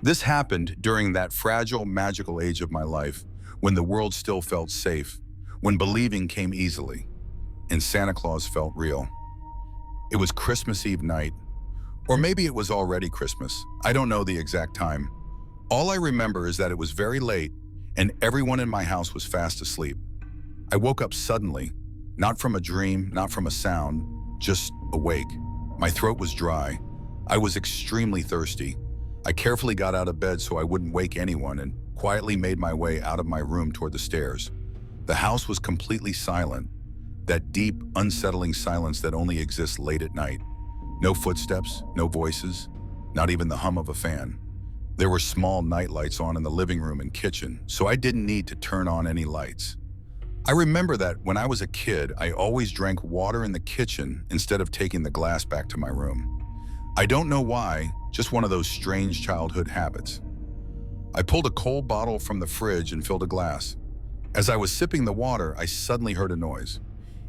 This happened during that fragile, magical age of my life when the world still felt safe, when believing came easily, and Santa Claus felt real. It was Christmas Eve night, or maybe it was already Christmas. I don't know the exact time. All I remember is that it was very late and everyone in my house was fast asleep. I woke up suddenly, not from a dream, not from a sound, just awake. My throat was dry. I was extremely thirsty. I carefully got out of bed so I wouldn't wake anyone and quietly made my way out of my room toward the stairs. The house was completely silent, that deep, unsettling silence that only exists late at night. No footsteps, no voices, not even the hum of a fan. There were small night lights on in the living room and kitchen, so I didn't need to turn on any lights. I remember that when I was a kid, I always drank water in the kitchen instead of taking the glass back to my room. I don't know why, just one of those strange childhood habits. I pulled a cold bottle from the fridge and filled a glass. As I was sipping the water, I suddenly heard a noise.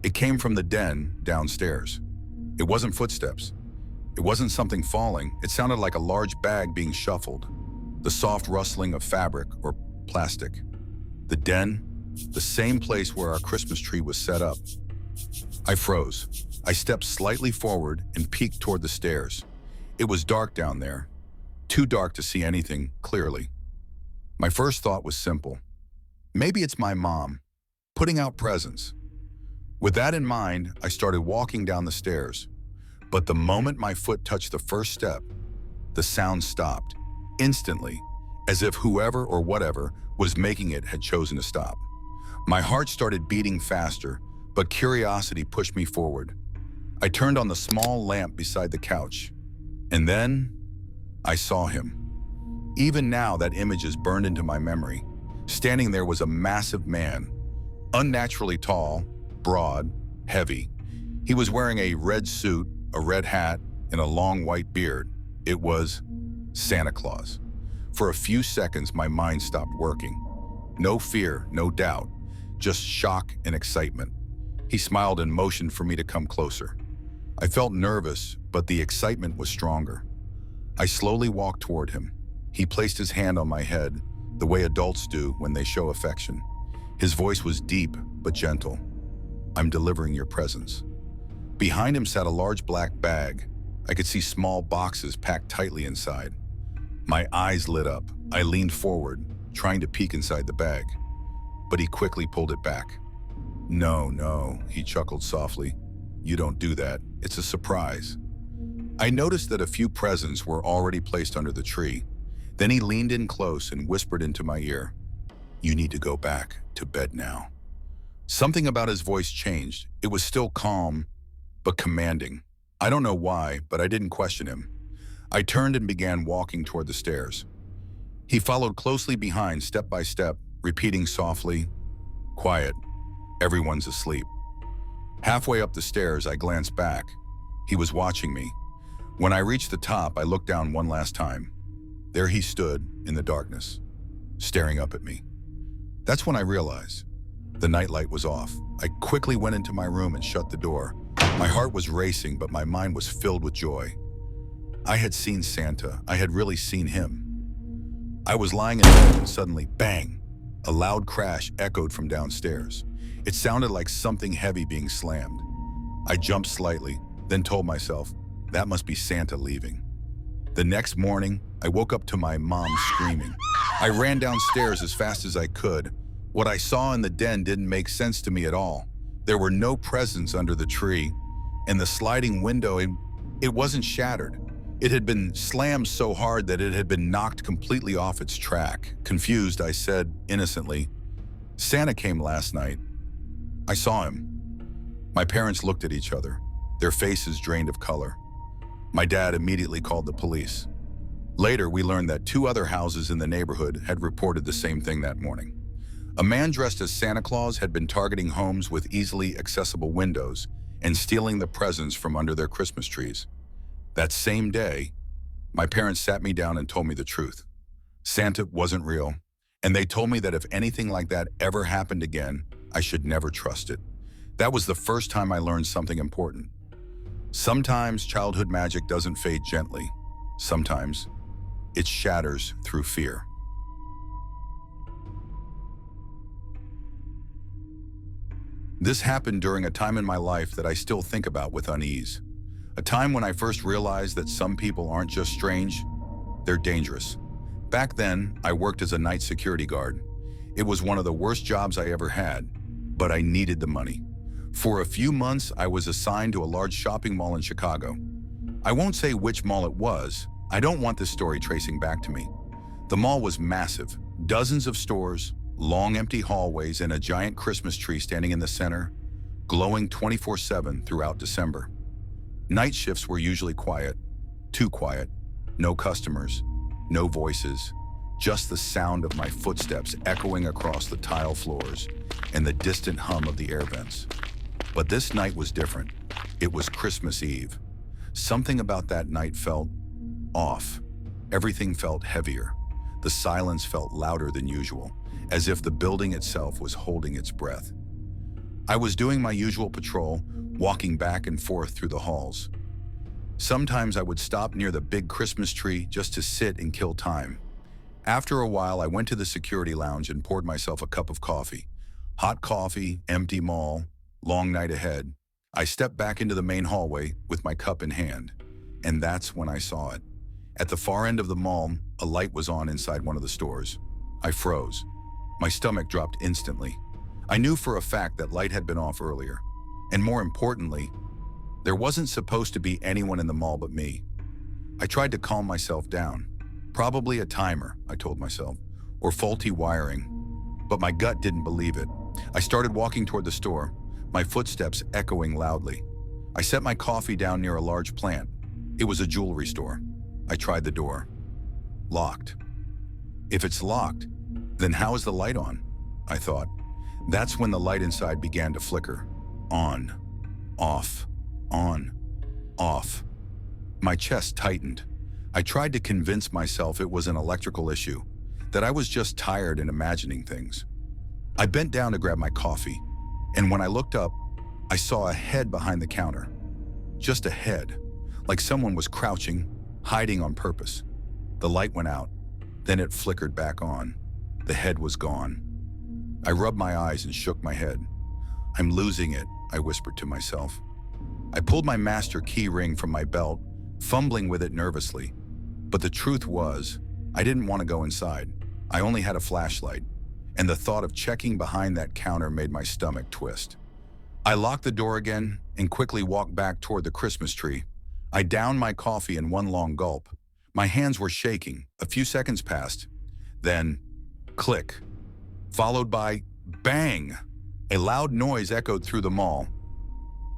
It came from the den downstairs. It wasn't footsteps. It wasn't something falling. It sounded like a large bag being shuffled, the soft rustling of fabric or plastic. The den, the same place where our Christmas tree was set up. I froze. I stepped slightly forward and peeked toward the stairs. It was dark down there, too dark to see anything clearly. My first thought was simple. Maybe it's my mom, putting out presents. With that in mind, I started walking down the stairs. But the moment my foot touched the first step, the sound stopped, instantly, as if whoever or whatever was making it had chosen to stop. My heart started beating faster, but curiosity pushed me forward. I turned on the small lamp beside the couch, and then I saw him. Even now, that image is burned into my memory. Standing there was a massive man, unnaturally tall, broad, heavy. He was wearing a red suit, a red hat, and a long white beard. It was Santa Claus. For a few seconds, my mind stopped working. No fear, no doubt, just shock and excitement. He smiled and motioned for me to come closer. I felt nervous, but the excitement was stronger. I slowly walked toward him. He placed his hand on my head, the way adults do when they show affection. His voice was deep but gentle. "I'm delivering your presents." Behind him sat a large black bag. I could see small boxes packed tightly inside. My eyes lit up. I leaned forward, trying to peek inside the bag, but he quickly pulled it back. No, he chuckled softly. "You don't do that. It's a surprise." I noticed that a few presents were already placed under the tree. Then he leaned in close and whispered into my ear, "You need to go back to bed now." Something about his voice changed. It was still calm, but commanding. I don't know why, but I didn't question him. I turned and began walking toward the stairs. He followed closely behind, step by step, repeating softly, "Quiet, everyone's asleep." Halfway up the stairs, I glanced back. He was watching me. When I reached the top, I looked down one last time. There he stood in the darkness, staring up at me. That's when I realized the nightlight was off. I quickly went into my room and shut the door. My heart was racing, but my mind was filled with joy. I had seen Santa. I had really seen him. I was lying in bed and suddenly, bang! A loud crash echoed from downstairs. It sounded like something heavy being slammed. I jumped slightly, then told myself, that must be Santa leaving. The next morning, I woke up to my mom screaming. I ran downstairs as fast as I could. What I saw in the den didn't make sense to me at all. There were no presents under the tree, and the sliding window, it wasn't shattered. It had been slammed so hard that it had been knocked completely off its track. Confused, I said innocently, "Santa came last night. I saw him." My parents looked at each other, their faces drained of color. My dad immediately called the police. Later, we learned that 2 other houses in the neighborhood had reported the same thing that morning. A man dressed as Santa Claus had been targeting homes with easily accessible windows and stealing the presents from under their Christmas trees. That same day, my parents sat me down and told me the truth. Santa wasn't real, and they told me that if anything like that ever happened again, I should never trust it. That was the first time I learned something important. Sometimes childhood magic doesn't fade gently. Sometimes it shatters through fear. This happened during a time in my life that I still think about with unease. A time when I first realized that some people aren't just strange, they're dangerous. Back then, I worked as a night security guard. It was one of the worst jobs I ever had, but I needed the money. For a few months, I was assigned to a large shopping mall in Chicago. I won't say which mall it was. I don't want this story tracing back to me. The mall was massive, dozens of stores, long empty hallways, and a giant Christmas tree standing in the center, glowing 24/7 throughout December. Night shifts were usually quiet, too quiet, no customers, no voices, just the sound of my footsteps echoing across the tile floors and the distant hum of the air vents. But this night was different. It was Christmas Eve. Something about that night felt off. Everything felt heavier. The silence felt louder than usual, as if the building itself was holding its breath. I was doing my usual patrol, walking back and forth through the halls. Sometimes I would stop near the big Christmas tree just to sit and kill time. After a while, I went to the security lounge and poured myself a cup of coffee. Hot coffee, empty mall, long night ahead. I stepped back into the main hallway with my cup in hand, and that's when I saw it. At the far end of the mall, a light was on inside one of the stores. I froze. My stomach dropped instantly. I knew for a fact that light had been off earlier. And more importantly, there wasn't supposed to be anyone in the mall but me. I tried to calm myself down. Probably a timer, I told myself, or faulty wiring. But my gut didn't believe it. I started walking toward the store, my footsteps echoing loudly. I set my coffee down near a large plant. It was a jewelry store. I tried the door. Locked. If it's locked, then how is the light on? I thought. That's when the light inside began to flicker. On, off, on, off. My chest tightened. I tried to convince myself it was an electrical issue, that I was just tired and imagining things. I bent down to grab my coffee, and when I looked up, I saw a head behind the counter. Just a head, like someone was crouching, hiding on purpose. The light went out, then it flickered back on. The head was gone. I rubbed my eyes and shook my head. I'm losing it, I whispered to myself. I pulled my master key ring from my belt, fumbling with it nervously. But the truth was, I didn't want to go inside. I only had a flashlight, and the thought of checking behind that counter made my stomach twist. I locked the door again and quickly walked back toward the Christmas tree. I downed my coffee in one long gulp. My hands were shaking. A few seconds passed. Then, click, followed by bang. A loud noise echoed through the mall.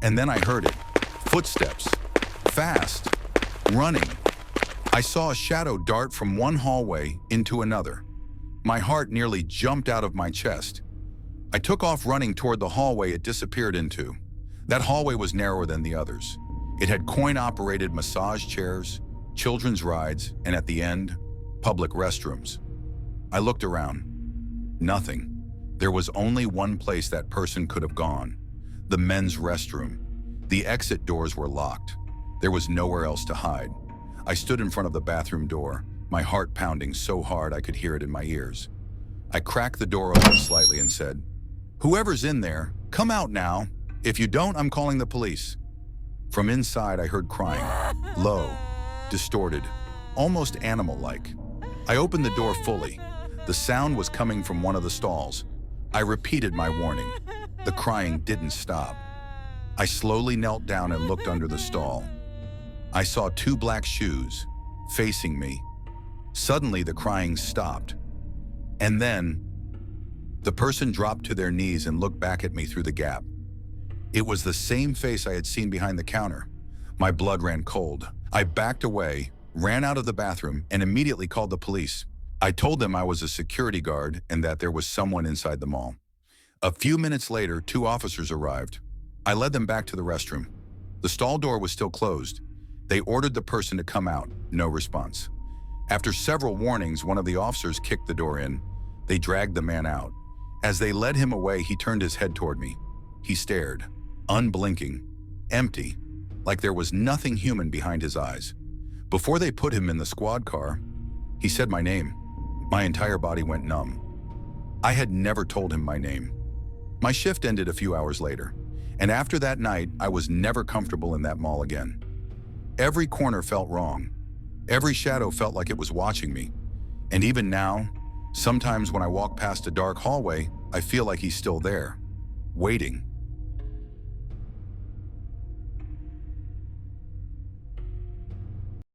And then I heard it. Footsteps. Fast. Running. I saw a shadow dart from one hallway into another. My heart nearly jumped out of my chest. I took off running toward the hallway it disappeared into. That hallway was narrower than the others. It had coin-operated massage chairs, children's rides, and at the end, public restrooms. I looked around. Nothing. There was only one place that person could have gone: the men's restroom. The exit doors were locked. There was nowhere else to hide. I stood in front of the bathroom door, my heart pounding so hard I could hear it in my ears. I cracked the door open slightly and said, "Whoever's in there, come out now. If you don't, I'm calling the police." From inside, I heard crying, low, distorted, almost animal-like. I opened the door fully. The sound was coming from one of the stalls. I repeated my warning. The crying didn't stop. I slowly knelt down and looked under the stall. I saw two black shoes facing me. Suddenly, the crying stopped. And then, the person dropped to their knees and looked back at me through the gap. It was the same face I had seen behind the counter. My blood ran cold. I backed away, ran out of the bathroom, and immediately called the police. I told them I was a security guard and that there was someone inside the mall. A few minutes later, 2 officers arrived. I led them back to the restroom. The stall door was still closed. They ordered the person to come out. No response. After several warnings, one of the officers kicked the door in. They dragged the man out. As they led him away, he turned his head toward me. He stared, unblinking, empty, like there was nothing human behind his eyes. Before they put him in the squad car, He said my name. My entire body went numb. I had never told him my name. My shift ended a few hours later, and after that night, I was never comfortable in that mall again. Every corner felt wrong. Every shadow felt like it was watching me. And even now, sometimes when I walk past a dark hallway, I feel like he's still there, waiting.